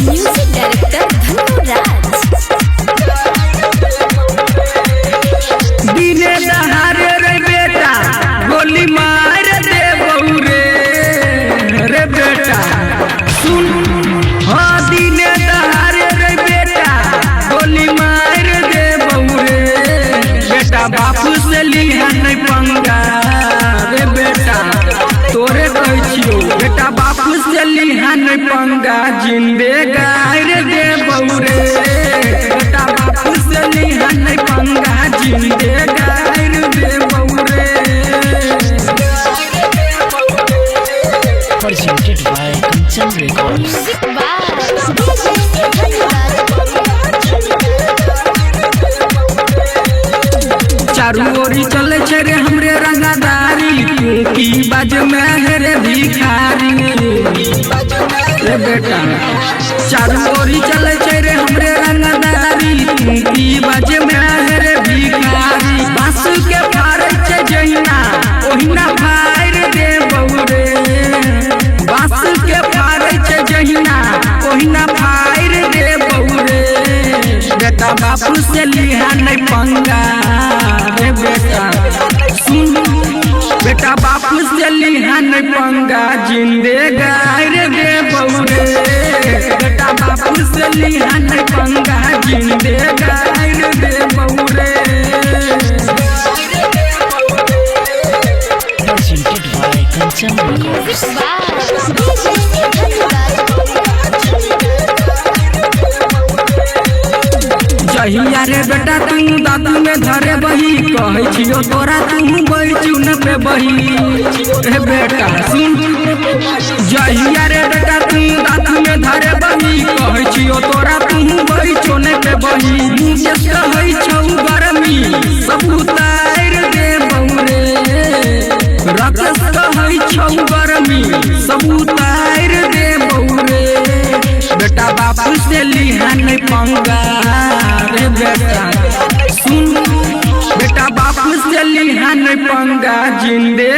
Music director Dhanuraj. दिने दहारे रे बेटा गोली मार दे बहू रे बेटा सुन। हाँ दिने दहारे रे बेटा गोली मार दे बहू रे बेटा बापू से लिहा नहीं पंगा रे बेटा तोरे कह छियो बेटा बापू से लिहा नहीं पंगा जिंदे गायर दे बहू रे बेटा बापू से लिहा नहीं पंगा जिंदे गायर दे बहू रे। Presented by Kanchan Records. Music by Charu ओरी चले छे रे हमरे रंगादारी की बाज में है रे भिखारी रे बेटा चारू ओरी चले छे रे हमरे रंगादारी की बाज में है रे भिखारी बांस के फाड़े छे जहिना ओहिना फाड़ दे बहू रे बांस के फाड़े छे जहिना ओहिना फाड़ दे बहू रे बेटा बापू से लिहा नहीं पंगा रे बेटा सुन बेटा बापू से लिहा नहीं पंगा जिंदे गायर दे बहू रे बेटा बापू से लिहा नहीं पंगा जिंदे गायर दे बहू रे। Presented by Kanchan Records. जहिया रे बेटा तू दादू में धरे बही कहे छियो तोरा तू बैठू न पे बही रे बेटा सुन। जहिया रे बेटा तू दादू में धरे बही कहे छियो तोरा तू बैठू न पे बही मुझे कहे छौ गरमी सब उतार दे बहू रे राकेश कहे छौ गरमी सब उतार दे बहू रे बेटा बापू से लिहा नहीं पंगा रे बेटा सुन बेटा बापू से लिहा नहीं पंगा जिंदे